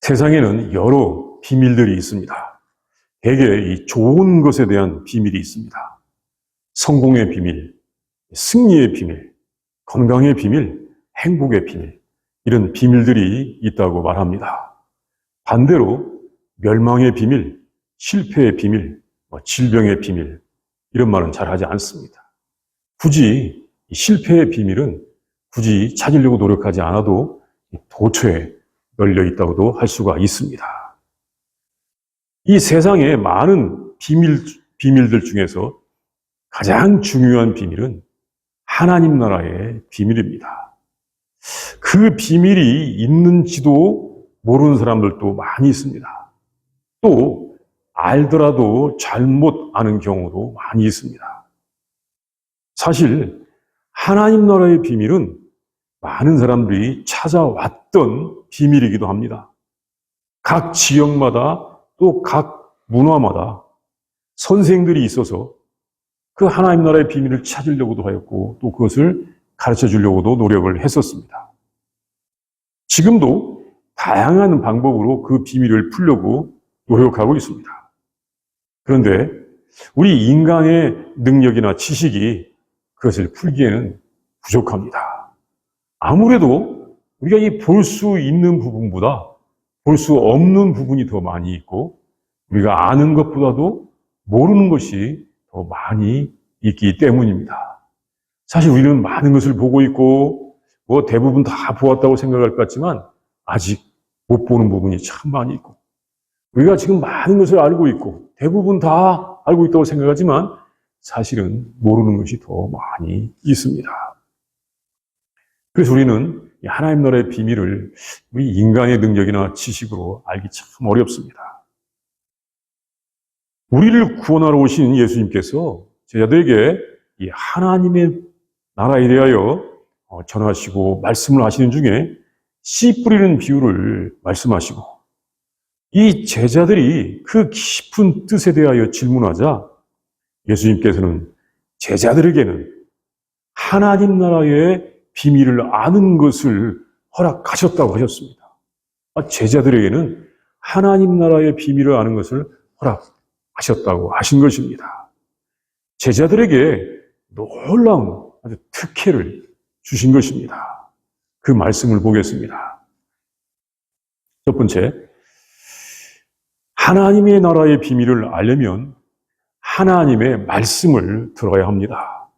세상에는 여러 비밀들이 있습니다. 대개 이 좋은 것에 대한 비밀이 있습니다. 성공의 비밀, 승리의 비밀, 건강의 비밀, 행복의 비밀, 이런 비밀들이 있다고 말합니다. 반대로 멸망의 비밀, 실패의 비밀, 질병의 비밀, 이런 말은 잘 하지 않습니다. 굳이 실패의 비밀은 굳이 찾으려고 노력하지 않아도 도처에 널려 있다고도 할 수가 있습니다. 이 세상에 많은 비밀들 중에서 가장 중요한 비밀은 하나님 나라의 비밀입니다. 그 비밀이 있는지도 모르는 사람들도 많이 있습니다. 또 알더라도 잘못 아는 경우도 많이 있습니다. 사실 하나님 나라의 비밀은 많은 사람들이 찾아왔던 비밀이기도 합니다. 각 지역마다 또 각 문화마다 선생들이 있어서 그 하나님 나라의 비밀을 찾으려고도 하였고 또 그것을 가르쳐 주려고도 노력을 했었습니다. 지금도 다양한 방법으로 그 비밀을 풀려고 노력하고 있습니다. 그런데 우리 인간의 능력이나 지식이 그것을 풀기에는 부족합니다. 아무래도 우리가 이 볼 수 있는 부분보다 볼 수 없는 부분이 더 많이 있고 우리가 아는 것보다도 모르는 것이 더 많이 있기 때문입니다. 사실 우리는 많은 것을 보고 있고 대부분 다 보았다고 생각할 것 같지만 아직 못 보는 부분이 참 많이 있고 우리가 지금 많은 것을 알고 있고 대부분 다 알고 있다고 생각하지만 사실은 모르는 것이 더 많이 있습니다. 그래서 우리는 하나님 나라의 비밀을 우리 인간의 능력이나 지식으로 알기 참 어렵습니다. 우리를 구원하러 오신 예수님께서 제자들에게 이 하나님의 나라에 대하여 전하시고 말씀을 하시는 중에 씨 뿌리는 비유를 말씀하시고 이 제자들이 그 깊은 뜻에 대하여 질문하자 예수님께서는 제자들에게는 하나님 나라의 비밀을 아는 것을 허락하셨다고 하셨습니다. 제자들에게는 하나님 나라의 비밀을 아는 것을 허락하셨다고 하신 것입니다. 제자들에게 놀라운 아주 특혜를 주신 것입니다. 그 말씀을 보겠습니다. 첫 번째, 하나님의 나라의 비밀을 알려면 하나님의 말씀을 들어야 합니다.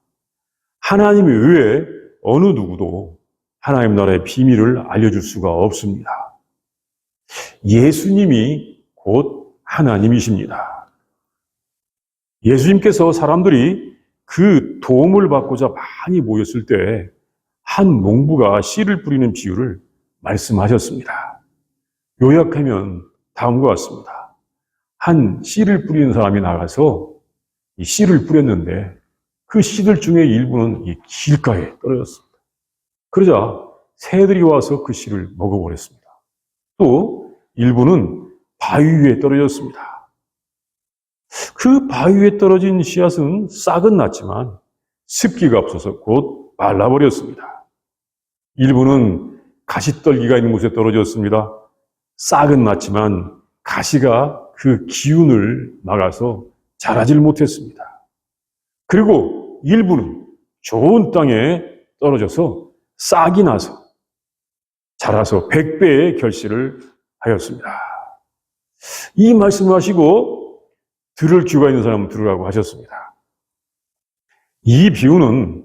하나님 외에 어느 누구도 하나님 나라의 비밀을 알려줄 수가 없습니다. 예수님이 곧 하나님이십니다. 예수님께서 사람들이 그 도움을 받고자 많이 모였을 때 한 농부가 씨를 뿌리는 비유를 말씀하셨습니다. 요약하면 다음과 같습니다. 한 씨를 뿌리는 사람이 나가서 이 씨를 뿌렸는데 그 씨들 중에 일부는 이 길가에 떨어졌습니다. 그러자 새들이 와서 그 씨를 먹어버렸습니다. 또 일부는 바위 위에 떨어졌습니다. 그 바위 위에 떨어진 씨앗은 싹은 났지만 습기가 없어서 곧 말라버렸습니다. 일부는 가시떨기가 있는 곳에 떨어졌습니다. 싹은 났지만 가시가 그 기운을 막아서 자라질 못했습니다. 그리고 일부는 좋은 땅에 떨어져서 싹이 나서 자라서 100배의 결실을 하였습니다. 이 말씀을 하시고 들을 귀가 있는 사람은 들으라고 하셨습니다. 이 비유는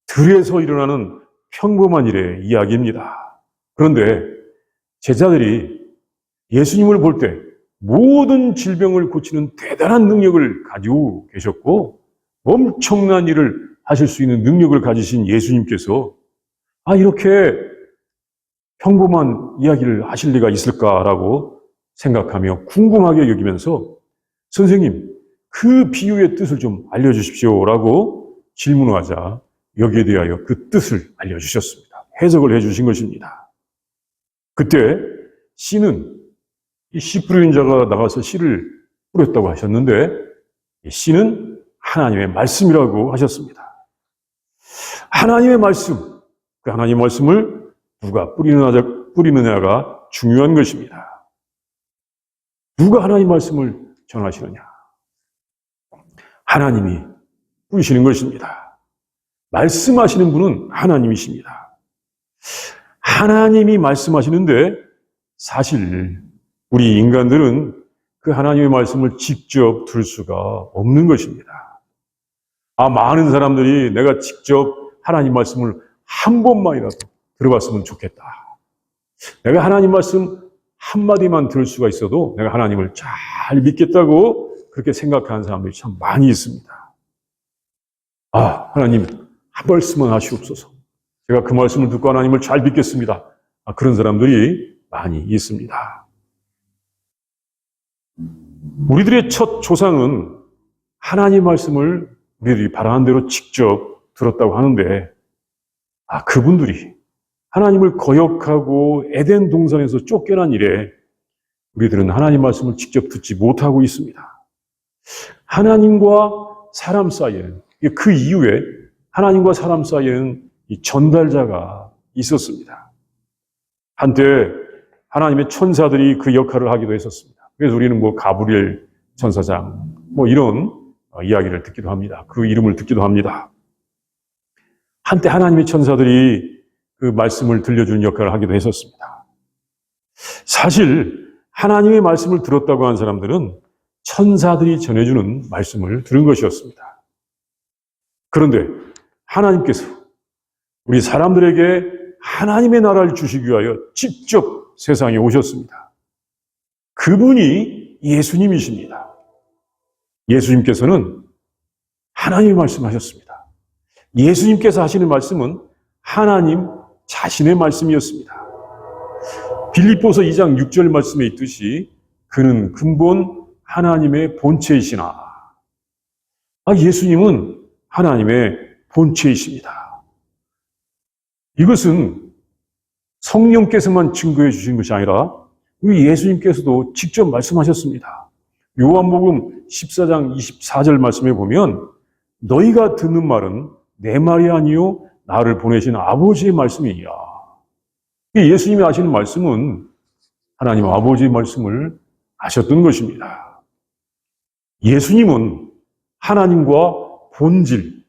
들에서 일어나는 평범한 일의 이야기입니다. 그런데 제자들이 예수님을 볼 때 모든 질병을 고치는 대단한 능력을 가지고 계셨고 엄청난 일을 하실 수 있는 능력을 가지신 예수님께서 이렇게 평범한 이야기를 하실 리가 있을까라고 생각하며 궁금하게 여기면서 선생님, 그 비유의 뜻을 좀 알려주십시오라고 질문을 하자 여기에 대하여 그 뜻을 알려주셨습니다. 해석을 해주신 것입니다. 그때 씨는 이 씨 뿌리는 자가 나가서 씨를 뿌렸다고 하셨는데 이 씨는 하나님의 말씀이라고 하셨습니다. 하나님의 말씀, 그 하나님의 말씀을 누가 뿌리느냐가 중요한 것입니다. 누가 하나님 말씀을 전하시느냐? 하나님이 부르시는 것입니다. 말씀하시는 분은 하나님이십니다. 하나님이 말씀하시는데 사실 우리 인간들은 그 하나님의 말씀을 직접 들을 수가 없는 것입니다. 많은 사람들이 내가 직접 하나님 말씀을 한 번만이라도 들어봤으면 좋겠다. 내가 하나님 말씀 한마디만 들을 수가 있어도 내가 하나님을 잘 믿겠다고 그렇게 생각하는 사람들이 참 많이 있습니다. 하나님 한 말씀만 하시옵소서. 제가 그 말씀을 듣고 하나님을 잘 믿겠습니다. 그런 사람들이 많이 있습니다. 우리들의 첫 조상은 하나님 말씀을 우리들이 바라는 대로 직접 들었다고 하는데 그분들이 하나님을 거역하고 에덴 동산에서 쫓겨난 이래 우리들은 하나님 말씀을 직접 듣지 못하고 있습니다. 하나님과 사람 사이에는, 그 이후에 하나님과 사람 사이에는 이 전달자가 있었습니다. 한때 하나님의 천사들이 그 역할을 하기도 했었습니다. 그래서 우리는 가브리엘 천사장 이런 이야기를 듣기도 합니다. 그 이름을 듣기도 합니다. 한때 하나님의 천사들이 그 말씀을 들려주는 역할을 하기도 했었습니다. 사실 하나님의 말씀을 들었다고 하는 사람들은 천사들이 전해주는 말씀을 들은 것이었습니다. 그런데 하나님께서 우리 사람들에게 하나님의 나라를 주시기 위하여 직접 세상에 오셨습니다. 그분이 예수님이십니다. 예수님께서는 하나님의 말씀하셨습니다. 예수님께서 하시는 말씀은 하나님 자신의 말씀이었습니다. 빌립보서 2장 6절 말씀에 있듯이 그는 근본 하나님의 본체이시나. 예수님은 하나님의 본체이십니다. 이것은 성령께서만 증거해 주신 것이 아니라 우리 예수님께서도 직접 말씀하셨습니다. 요한복음 14장 24절 말씀에 보면 너희가 듣는 말은 내 말이 아니요 나를 보내신 아버지의 말씀이야. 예수님이 하시는 말씀은 하나님 아버지의 말씀을 하셨던 것입니다. 예수님은 하나님과 본질,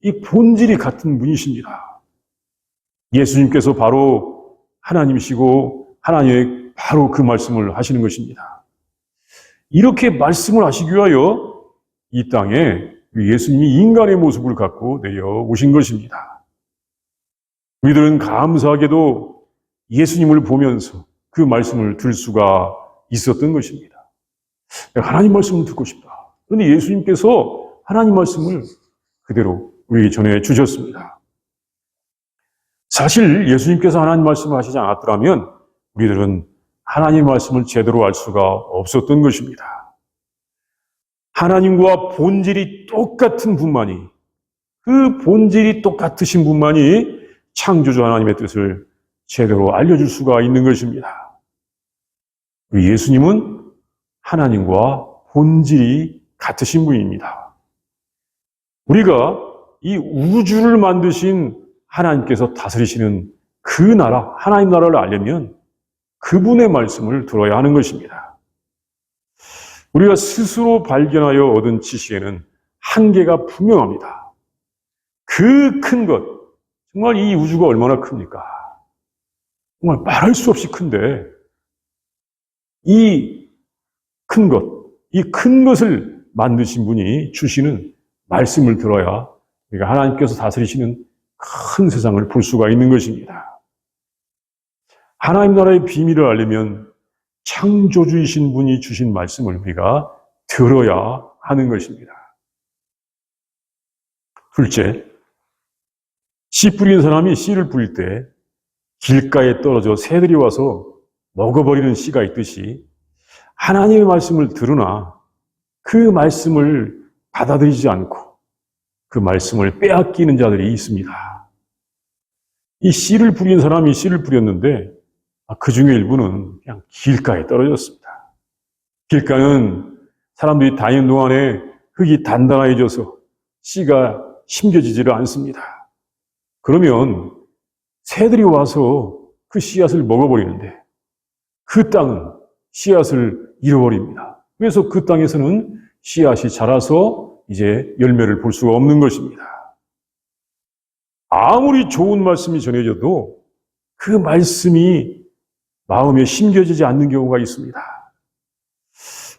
이 본질이 같은 분이십니다. 예수님께서 바로 하나님이시고 하나님의 바로 그 말씀을 하시는 것입니다. 이렇게 말씀을 하시기 위하여 이 땅에 예수님이 인간의 모습을 갖고 내려오신 것입니다. 우리들은 감사하게도 예수님을 보면서 그 말씀을 들을 수가 있었던 것입니다. 내가 하나님 말씀을 듣고 싶다. 그런데 예수님께서 하나님 말씀을 그대로 우리에게 전해 주셨습니다. 사실 예수님께서 하나님 말씀을 하시지 않았더라면 우리들은 하나님 말씀을 제대로 알 수가 없었던 것입니다. 하나님과 본질이 똑같은 분만이, 그 본질이 똑같으신 분만이 창조주 하나님의 뜻을 제대로 알려줄 수가 있는 것입니다. 예수님은 하나님과 본질이 같으신 분입니다. 우리가 이 우주를 만드신 하나님께서 다스리시는 그 나라, 하나님 나라를 알려면 그분의 말씀을 들어야 하는 것입니다. 우리가 스스로 발견하여 얻은 지식에는 한계가 분명합니다. 그 큰 것, 정말 이 우주가 얼마나 큽니까? 정말 말할 수 없이 큰데 이 큰 것, 이 큰 것을 만드신 분이 주시는 말씀을 들어야 우리가 하나님께서 다스리시는 큰 세상을 볼 수가 있는 것입니다. 하나님 나라의 비밀을 알려면 창조주이신 분이 주신 말씀을 우리가 들어야 하는 것입니다. 둘째, 씨 뿌리는 사람이 씨를 뿌릴 때 길가에 떨어져 새들이 와서 먹어버리는 씨가 있듯이 하나님의 말씀을 들으나 그 말씀을 받아들이지 않고 그 말씀을 빼앗기는 자들이 있습니다. 이 씨를 뿌린 사람이 씨를 뿌렸는데 그 중에 일부는 그냥 길가에 떨어졌습니다. 길가는 사람들이 다니는 동안에 흙이 단단해져서 씨가 심겨지지를 않습니다. 그러면 새들이 와서 그 씨앗을 먹어버리는데 그 땅은 씨앗을 잃어버립니다. 그래서 그 땅에서는 씨앗이 자라서 이제 열매를 볼 수가 없는 것입니다. 아무리 좋은 말씀이 전해져도 그 말씀이 마음에 심겨지지 않는 경우가 있습니다.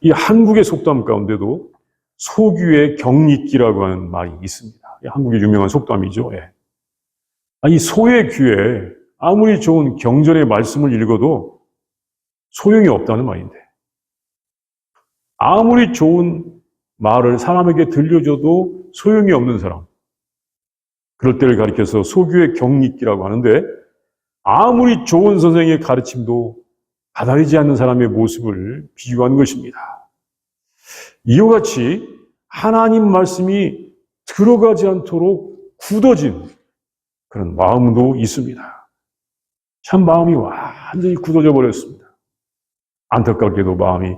이 한국의 속담 가운데도 소규의 경리기라고 하는 말이 있습니다. 한국의 유명한 속담이죠. 예. 아니, 소의 귀에 아무리 좋은 경전의 말씀을 읽어도 소용이 없다는 말인데, 아무리 좋은 말을 사람에게 들려줘도 소용이 없는 사람, 그럴 때를 가리켜서 소규의 경리기라고 하는데, 아무리 좋은 선생의 가르침도 받아들이지 않는 사람의 모습을 비유한 것입니다. 이와 같이 하나님 말씀이 들어가지 않도록 굳어진 그런 마음도 있습니다. 참 마음이 완전히 굳어져 버렸습니다. 안타깝게도 마음이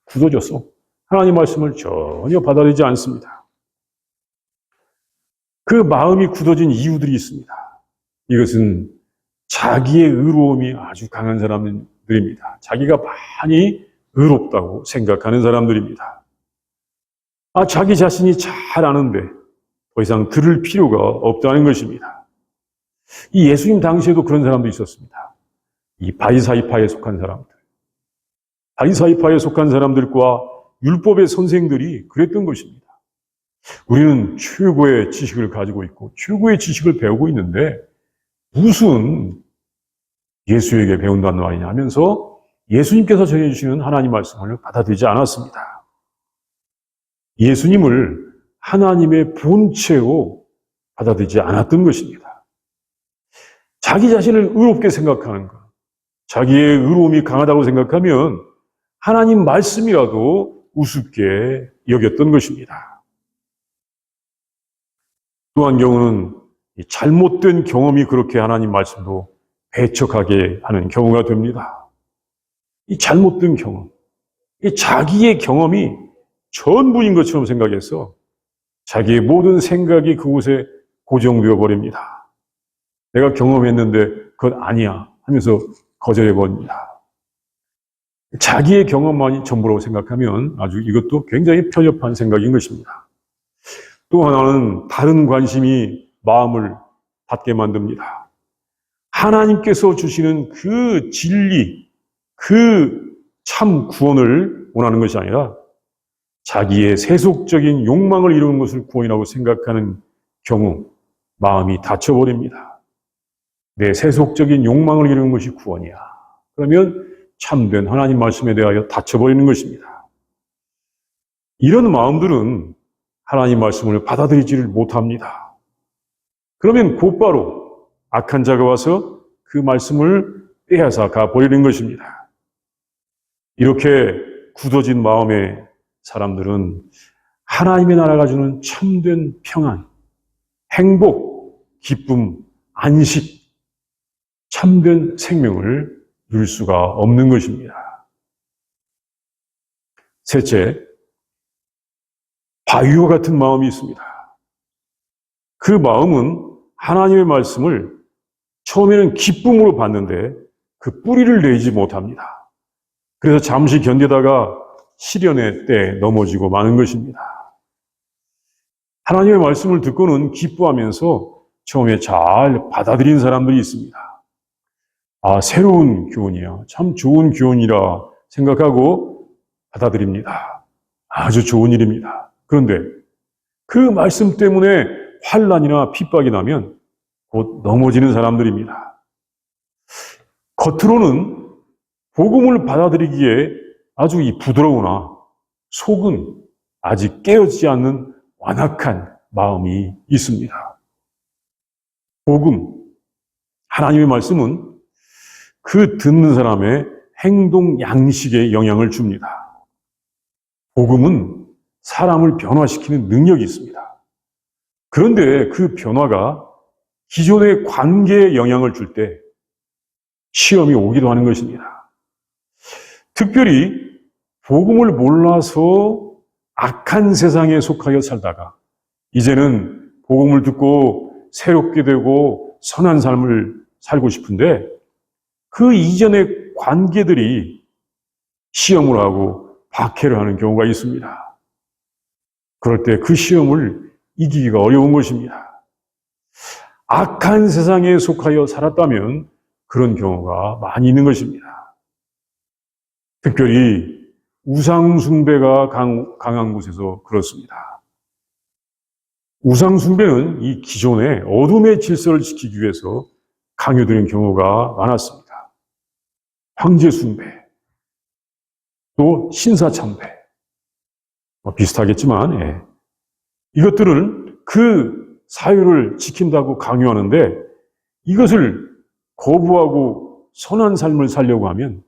굳어져서 하나님 말씀을 전혀 받아들이지 않습니다. 그 마음이 굳어진 이유들이 있습니다. 이것은 자기의 의로움이 아주 강한 사람들입니다. 자기가 많이 의롭다고 생각하는 사람들입니다. 자기 자신이 잘 아는데 더 이상 들을 필요가 없다는 것입니다. 이 예수님 당시에도 그런 사람도 있었습니다. 이 바리사이파에 속한 사람들. 바리사이파에 속한 사람들과 율법의 선생들이 그랬던 것입니다. 우리는 최고의 지식을 가지고 있고 최고의 지식을 배우고 있는데 무슨 예수에게 배운다는 말이냐 하면서 예수님께서 전해주시는 하나님 말씀을 받아들이지 않았습니다. 예수님을 하나님의 본체로 받아들이지 않았던 것입니다. 자기 자신을 의롭게 생각하는 것, 자기의 의로움이 강하다고 생각하면 하나님 말씀이라도 우습게 여겼던 것입니다. 또 한 경우는 잘못된 경험이 그렇게 하나님 말씀도 배척하게 하는 경우가 됩니다. 이 잘못된 경험, 이 자기의 경험이 전부인 것처럼 생각해서 자기의 모든 생각이 그곳에 고정되어 버립니다. 내가 경험했는데 그건 아니야 하면서 거절해 버립니다. 자기의 경험만이 전부라고 생각하면 아주 이것도 굉장히 편협한 생각인 것입니다. 또 하나는 다른 관심이 마음을 닫게 만듭니다. 하나님께서 주시는 그 진리, 그 참 구원을 원하는 것이 아니라 자기의 세속적인 욕망을 이루는 것을 구원이라고 생각하는 경우 마음이 닫혀버립니다. 내 세속적인 욕망을 이루는 것이 구원이야. 그러면 참된 하나님 말씀에 대하여 닫혀버리는 것입니다. 이런 마음들은 하나님 말씀을 받아들이지를 못합니다. 그러면 곧바로 악한 자가 와서 그 말씀을 빼앗아 가버리는 것입니다. 이렇게 굳어진 마음의 사람들은 하나님의 나라가 주는 참된 평안, 행복, 기쁨, 안식, 참된 생명을 누릴 수가 없는 것입니다. 셋째, 바위와 같은 마음이 있습니다. 그 마음은 하나님의 말씀을 처음에는 기쁨으로 받는데 그 뿌리를 내지 못합니다. 그래서 잠시 견디다가 시련의 때에 넘어지고 마는 것입니다. 하나님의 말씀을 듣고는 기뻐하면서 처음에 잘 받아들인 사람들이 있습니다. 새로운 교훈이야. 참 좋은 교훈이라 생각하고 받아들입니다. 아주 좋은 일입니다. 그런데 그 말씀 때문에 환난이나 핍박이 나면 곧 넘어지는 사람들입니다. 겉으로는 복음을 받아들이기에 아주 부드러우나 속은 아직 깨어지지 않는 완악한 마음이 있습니다. 복음, 하나님의 말씀은 그 듣는 사람의 행동 양식에 영향을 줍니다. 복음은 사람을 변화시키는 능력이 있습니다. 그런데 그 변화가 기존의 관계에 영향을 줄 때 시험이 오기도 하는 것입니다. 특별히 복음을 몰라서 악한 세상에 속하여 살다가 이제는 복음을 듣고 새롭게 되고 선한 삶을 살고 싶은데 그 이전의 관계들이 시험을 하고 박해를 하는 경우가 있습니다. 그럴 때 그 시험을 이기기가 어려운 것입니다. 악한 세상에 속하여 살았다면 그런 경우가 많이 있는 것입니다. 특별히 우상숭배가 강한 곳에서 그렇습니다. 우상숭배는 이 기존의 어둠의 질서를 지키기 위해서 강요되는 경우가 많았습니다. 황제숭배, 또 신사참배, 비슷하겠지만, 이것들은 그 사유를 지킨다고 강요하는데 이것을 거부하고 선한 삶을 살려고 하면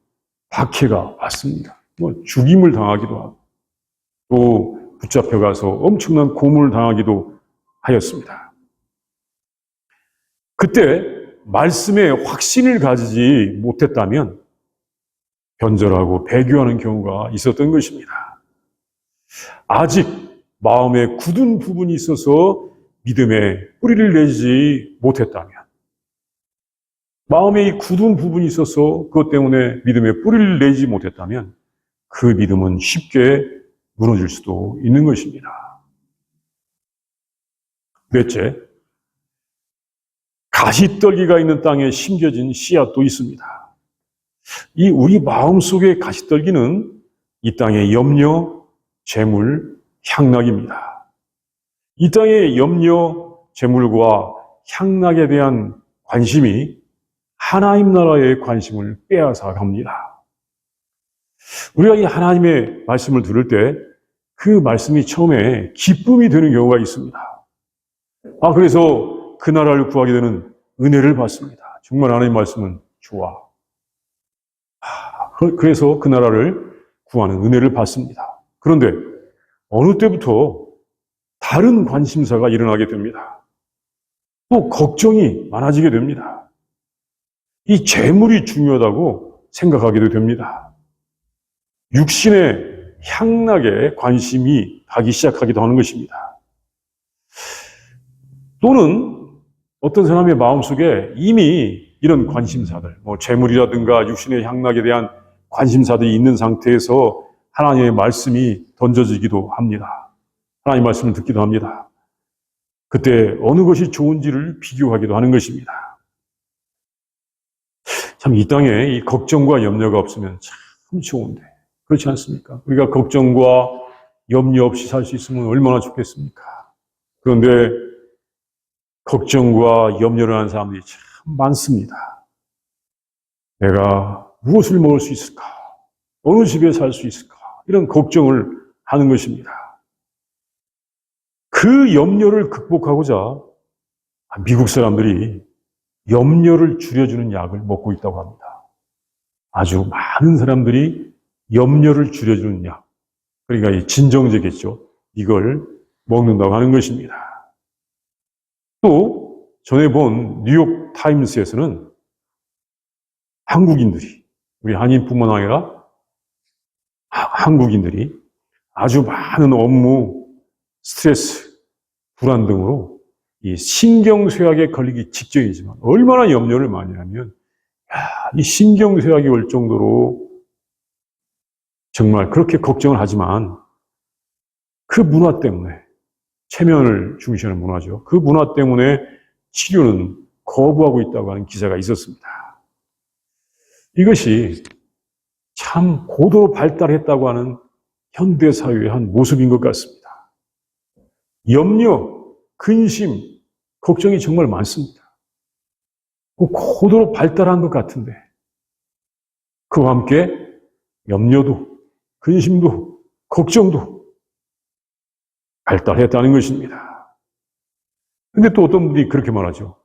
박해가 왔습니다. 죽임을 당하기도 하고 또 붙잡혀가서 엄청난 고문을 당하기도 하였습니다. 그때 말씀에 확신을 가지지 못했다면 변절하고 배교하는 경우가 있었던 것입니다. 아직 마음에 굳은 부분이 있어서 믿음에 뿌리를 내지 못했다면, 마음에 이 굳은 부분이 있어서 그것 때문에 믿음에 뿌리를 내지 못했다면 그 믿음은 쉽게 무너질 수도 있는 것입니다. 넷째, 가시떨기가 있는 땅에 심겨진 씨앗도 있습니다. 이 우리 마음속의 가시떨기는 이 땅의 염려, 재물, 향락입니다. 이 땅의 염려, 재물과 향락에 대한 관심이 하나님 나라의 관심을 빼앗아 갑니다. 우리가 이 하나님의 말씀을 들을 때 그 말씀이 처음에 기쁨이 되는 경우가 있습니다. 그래서 그 나라를 구하게 되는 은혜를 받습니다. 정말 하나님 말씀은 좋아. 그래서 그 나라를 구하는 은혜를 받습니다. 그런데 어느 때부터 다른 관심사가 일어나게 됩니다. 또 걱정이 많아지게 됩니다. 이 재물이 중요하다고 생각하기도 됩니다. 육신의 향락에 관심이 가기 시작하기도 하는 것입니다. 또는 어떤 사람의 마음속에 이미 이런 관심사들, 재물이라든가 육신의 향락에 대한 관심사들이 있는 상태에서 하나님의 말씀이 던져지기도 합니다. 하나님의 말씀을 듣기도 합니다. 그때 어느 것이 좋은지를 비교하기도 하는 것입니다. 참 이 땅에 이 걱정과 염려가 없으면 참 좋은데 그렇지 않습니까? 우리가 걱정과 염려 없이 살 수 있으면 얼마나 좋겠습니까? 그런데 걱정과 염려를 하는 사람들이 참 많습니다. 내가 무엇을 먹을 수 있을까? 어느 집에 살 수 있을까? 이런 걱정을 하는 것입니다. 그 염려를 극복하고자 미국 사람들이 염려를 줄여주는 약을 먹고 있다고 합니다. 아주 많은 사람들이 염려를 줄여주는 약, 그러니까 이 진정제겠죠. 이걸 먹는다고 하는 것입니다. 또 전에 본 뉴욕 타임스에서는 한국인들이, 우리 한인뿐만 아니라 한국인들이 아주 많은 업무, 스트레스, 불안 등으로 이 신경쇠약에 걸리기 직전이지만 얼마나 염려를 많이 하면 이 신경쇠약이 올 정도로 정말 그렇게 걱정을 하지만 그 문화 때문에, 체면을 중시하는 문화죠. 그 문화 때문에 치료는 거부하고 있다고 하는 기사가 있었습니다. 이것이 참 고도로 발달했다고 하는 현대사회의 한 모습인 것 같습니다. 염려, 근심, 걱정이 정말 많습니다. 고도로 발달한 것 같은데 그와 함께 염려도, 근심도, 걱정도 발달했다는 것입니다. 근데 또 어떤 분들이 그렇게 말하죠.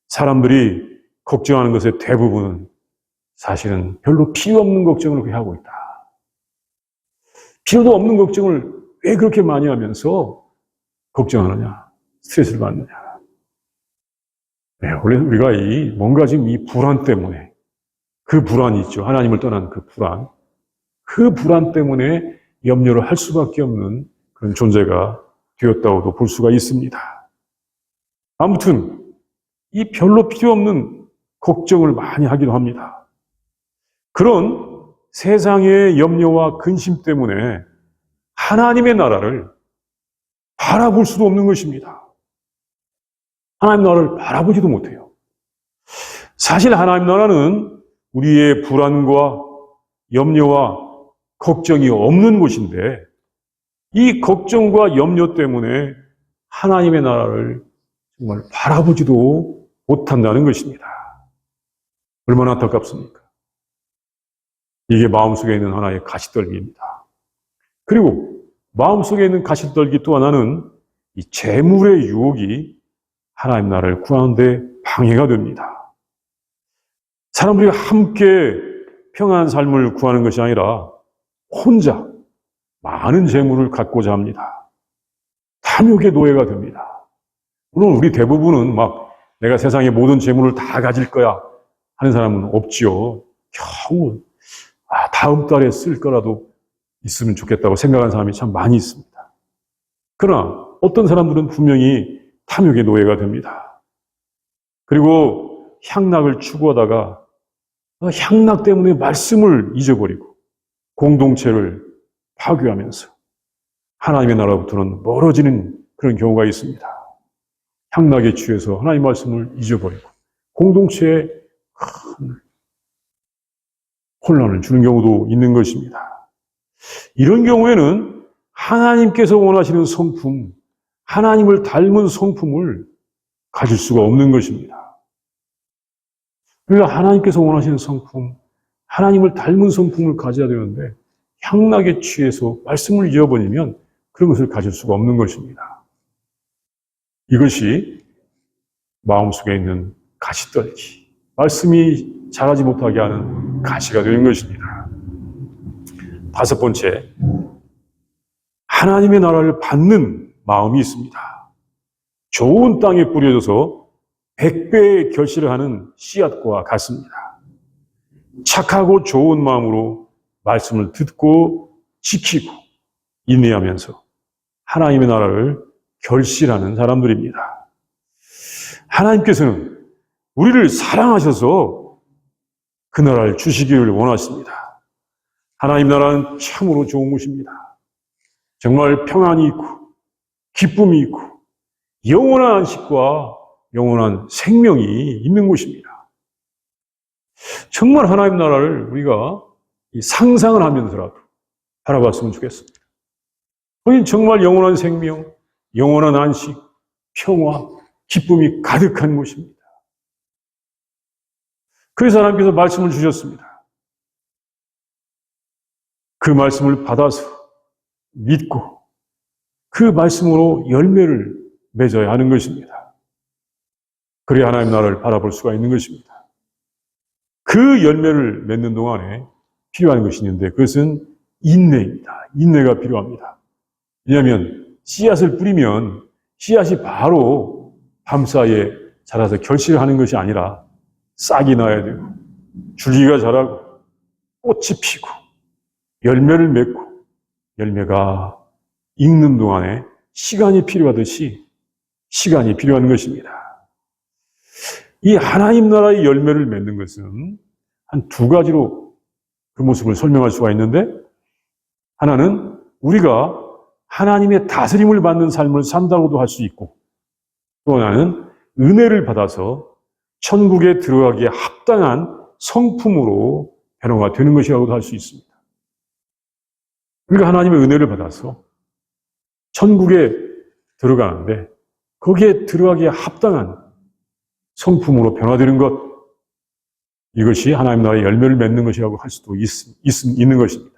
사람들이 걱정하는 것의 대부분은 사실은 별로 필요 없는 걱정을 그렇게 하고 있다. 필요도 없는 걱정을 왜 그렇게 많이 하면서 걱정하느냐, 스트레스를 받느냐. 네, 원래 우리가 뭔가 지금 이 불안 때문에, 그 불안이 있죠. 하나님을 떠난 그 불안 때문에 염려를 할 수밖에 없는 그런 존재가 되었다고도 볼 수가 있습니다. 아무튼 이 별로 필요 없는 걱정을 많이 하기도 합니다. 그런 세상의 염려와 근심 때문에 하나님의 나라를 바라볼 수도 없는 것입니다. 하나님 나라를 바라보지도 못해요. 사실 하나님 나라는 우리의 불안과 염려와 걱정이 없는 곳인데 이 걱정과 염려 때문에 하나님의 나라를 정말 바라보지도 못한다는 것입니다. 얼마나 안타깝습니까? 이게 마음속에 있는 하나의 가시떨기입니다. 그리고 마음속에 있는 가시떨기 또 하나는 이 재물의 유혹이 하나님 나라를 구하는 데 방해가 됩니다. 사람들이 함께 평안한 삶을 구하는 것이 아니라 혼자 많은 재물을 갖고자 합니다. 탐욕의 노예가 됩니다. 물론 우리 대부분은 막 내가 세상의 모든 재물을 다 가질 거야 하는 사람은 없지요. 겨우 다음 달에 쓸 거라도 있으면 좋겠다고 생각하는 사람이 참 많이 있습니다. 그러나 어떤 사람들은 분명히 탐욕의 노예가 됩니다. 그리고 향락을 추구하다가 향락 때문에 말씀을 잊어버리고 공동체를 파괴하면서 하나님의 나라로부터는 멀어지는 그런 경우가 있습니다. 향락에 취해서 하나님의 말씀을 잊어버리고 공동체에 큰 혼란을 주는 경우도 있는 것입니다. 이런 경우에는 하나님께서 원하시는 성품, 하나님을 닮은 성품을 가질 수가 없는 것입니다. 우리가 하나님께서 원하시는 성품, 하나님을 닮은 성품을 가져야 되는데 향락에 취해서 말씀을 잃어버리면 그런 것을 가질 수가 없는 것입니다. 이것이 마음속에 있는 가시떨기, 말씀이 자라지 못하게 하는 가시가 되는 것입니다. 다섯 번째, 하나님의 나라를 받는 마음이 있습니다. 좋은 땅에 뿌려져서 100배의 결실을 하는 씨앗과 같습니다. 착하고 좋은 마음으로 말씀을 듣고 지키고 인내하면서 하나님의 나라를 결실하는 사람들입니다. 하나님께서는 우리를 사랑하셔서 그 나라를 주시기를 원하십니다. 하나님 나라는 참으로 좋은 곳입니다. 정말 평안이 있고 기쁨이 있고 영원한 안식과 영원한 생명이 있는 곳입니다. 정말 하나님 나라를 우리가 상상을 하면서라도 바라봤으면 좋겠습니다. 거긴 정말 영원한 생명, 영원한 안식, 평화, 기쁨이 가득한 곳입니다. 그래서 하나님께서 말씀을 주셨습니다. 그 말씀을 받아서 믿고 그 말씀으로 열매를 맺어야 하는 것입니다. 그래야 하나님 나라를 바라볼 수가 있는 것입니다. 그 열매를 맺는 동안에 필요한 것이 있는데 그것은 인내입니다. 인내가 필요합니다. 왜냐하면 씨앗을 뿌리면 씨앗이 바로 밤사이에 자라서 결실을 하는 것이 아니라 싹이 나야 되고 줄기가 자라고 꽃이 피고 열매를 맺고 열매가 익는 동안에 시간이 필요하듯이 시간이 필요한 것입니다. 이 하나님 나라의 열매를 맺는 것은 한 두 가지로 그 모습을 설명할 수가 있는데 하나는 우리가 하나님의 다스림을 받는 삶을 산다고도 할 수 있고 또 하나는 은혜를 받아서 천국에 들어가기에 합당한 성품으로 변화가 되는 것이라고도 할 수 있습니다. 우리가 하나님의 은혜를 받아서 천국에 들어가는데 거기에 들어가기에 합당한 성품으로 변화되는 것, 이것이 하나님 나라의 열매를 맺는 것이라고 할 수도 있는 것입니다.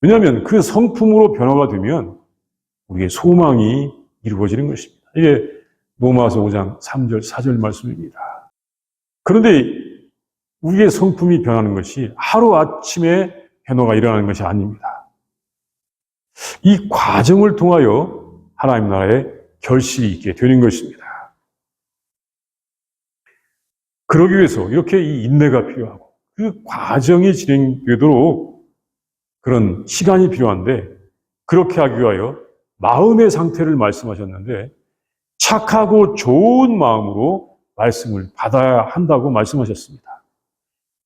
왜냐하면 그 성품으로 변화가 되면 우리의 소망이 이루어지는 것입니다. 이게 로마서 5장 3절, 4절 말씀입니다. 그런데 우리의 성품이 변하는 것이 하루아침에 변화가 일어나는 것이 아닙니다. 이 과정을 통하여 하나님 나라의 결실이 있게 되는 것입니다. 그러기 위해서 이렇게 이 인내가 필요하고 그 과정이 진행되도록 그런 시간이 필요한데 그렇게 하기 위하여 마음의 상태를 말씀하셨는데 착하고 좋은 마음으로 말씀을 받아야 한다고 말씀하셨습니다.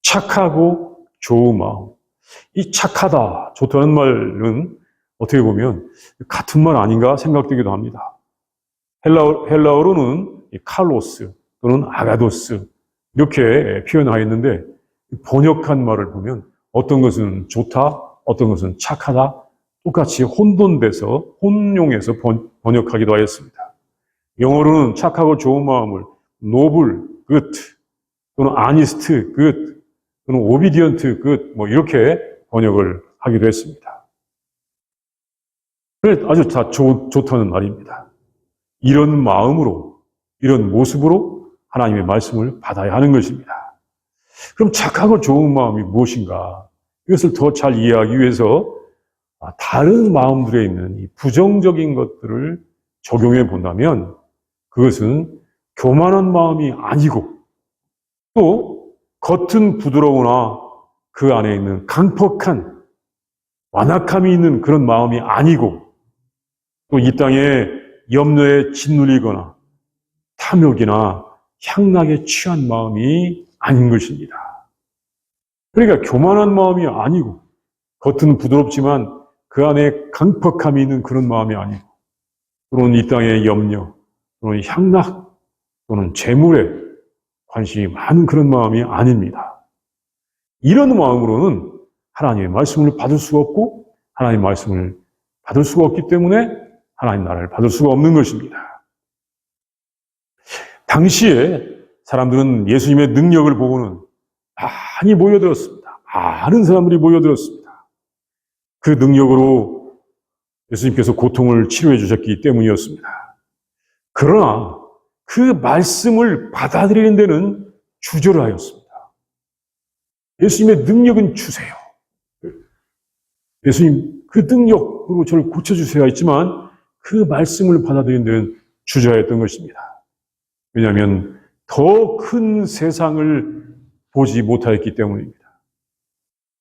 착하고 좋은 마음. 이 착하다, 좋다는 말은 어떻게 보면 같은 말 아닌가 생각되기도 합니다. 헬라어로는 칼로스 또는 아가도스 이렇게 표현하였는데 번역한 말을 보면 어떤 것은 좋다, 어떤 것은 착하다 똑같이 혼돈돼서 혼용해서 번역하기도 하였습니다. 영어로는 착하고 좋은 마음을 noble, good 또는 honest, good 또는 obedient, good 뭐 이렇게 번역을 하기도 했습니다. 그래 아주 다 좋다는 말입니다. 이런 마음으로, 이런 모습으로 하나님의 말씀을 받아야 하는 것입니다. 그럼 착하고 좋은 마음이 무엇인가? 이것을 더 잘 이해하기 위해서 다른 마음들에 있는 이 부정적인 것들을 적용해 본다면 그것은 교만한 마음이 아니고 또 겉은 부드러우나 그 안에 있는 강팍한 완악함이 있는 그런 마음이 아니고 또 이 땅에 염려에 짓눌리거나 탐욕이나 향락에 취한 마음이 아닌 것입니다. 그러니까 교만한 마음이 아니고 겉은 부드럽지만 그 안에 강팍함이 있는 그런 마음이 아니고 또는 이 땅의 염려 또는 향락 또는 재물에 관심이 많은 그런 마음이 아닙니다. 이런 마음으로는 하나님의 말씀을 받을 수가 없고 하나님의 말씀을 받을 수가 없기 때문에 하나님 나라를 받을 수가 없는 것입니다. 당시에 사람들은 예수님의 능력을 보고는 많이 모여들었습니다. 많은 사람들이 모여들었습니다. 그 능력으로 예수님께서 고통을 치료해 주셨기 때문이었습니다. 그러나 그 말씀을 받아들이는 데는 주저하였습니다. 예수님의 능력은 주세요. 예수님 그 능력으로 저를 고쳐주세요 했지만 그 말씀을 받아들이는 데는 주저하였던 것입니다. 왜냐하면 더 큰 세상을 보지 못하였기 때문입니다.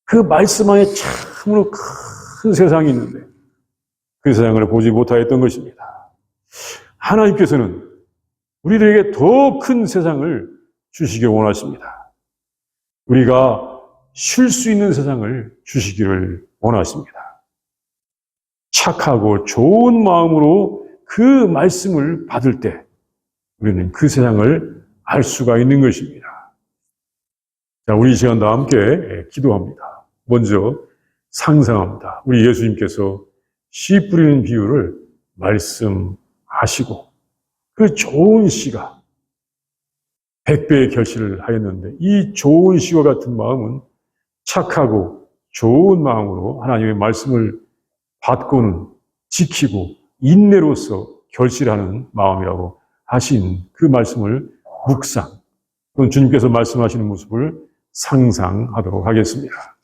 그 말씀 안에 참으로 큰 세상이 있는데 그 세상을 보지 못하였던 것입니다. 하나님께서는 우리들에게 더 큰 세상을 주시기 원하십니다. 우리가 쉴 수 있는 세상을 주시기를 원하십니다. 착하고 좋은 마음으로 그 말씀을 받을 때 우리는 그 세상을 알 수가 있는 것입니다. 자, 우리 이 시간 다 함께 기도합니다. 먼저 상상합니다. 우리 예수님께서 씨 뿌리는 비유를 말씀하시고 그 좋은 씨가 100배의 결실을 하였는데 이 좋은 씨와 같은 마음은 착하고 좋은 마음으로 하나님의 말씀을 받고는 지키고 인내로서 결실하는 마음이라고 하신 그 말씀을 묵상 또는 주님께서 말씀하시는 모습을 상상하도록 하겠습니다.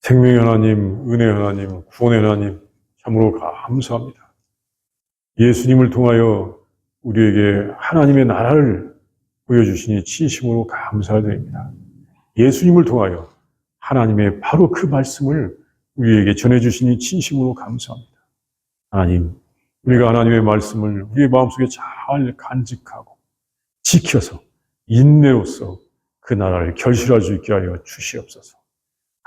생명의 하나님, 은혜의 하나님, 구원의 하나님, 참으로 감사합니다. 예수님을 통하여 우리에게 하나님의 나라를 보여주시니 진심으로 감사드립니다. 예수님을 통하여 하나님의 바로 그 말씀을 우리에게 전해주시니 진심으로 감사합니다. 하나님, 우리가 하나님의 말씀을 우리의 마음속에 잘 간직하고 지켜서 인내로서 그 나라를 결실할 수 있게 하여 주시옵소서.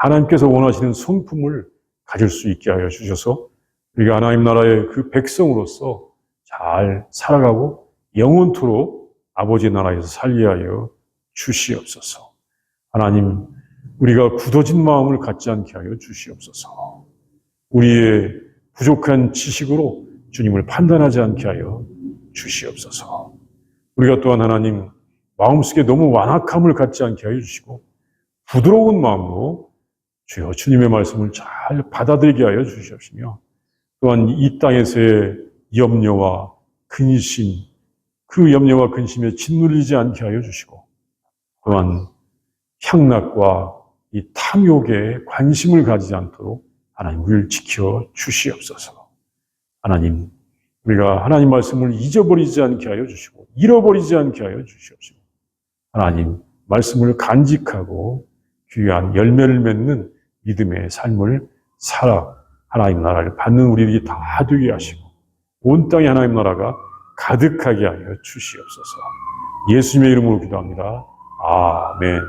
하나님께서 원하시는 성품을 가질 수 있게 하여 주셔서 우리가 하나님 나라의 그 백성으로서 잘 살아가고 영원토록 아버지 나라에서 살게 하여 주시옵소서. 하나님, 우리가 굳어진 마음을 갖지 않게 하여 주시옵소서. 우리의 부족한 지식으로 주님을 판단하지 않게 하여 주시옵소서. 우리가 또한 하나님 마음속에 너무 완악함을 갖지 않게 하여 주시고 부드러운 마음으로 주여 주님의 말씀을 잘 받아들이게 하여 주시옵시며 또한 이 땅에서의 염려와 근심, 그 염려와 근심에 짓눌리지 않게 하여 주시고 또한 향락과 이 탐욕에 관심을 가지지 않도록 하나님 우리를 지켜 주시옵소서. 하나님, 우리가 하나님 말씀을 잊어버리지 않게 하여 주시고 잃어버리지 않게 하여 주시옵시고 하나님 말씀을 간직하고 귀한 열매를 맺는 믿음의 삶을 살아 하나님 나라를 받는 우리들이 다 되게 하시고 온 땅에 하나님 나라가 가득하게 하여 주시옵소서. 예수님의 이름으로 기도합니다. 아멘.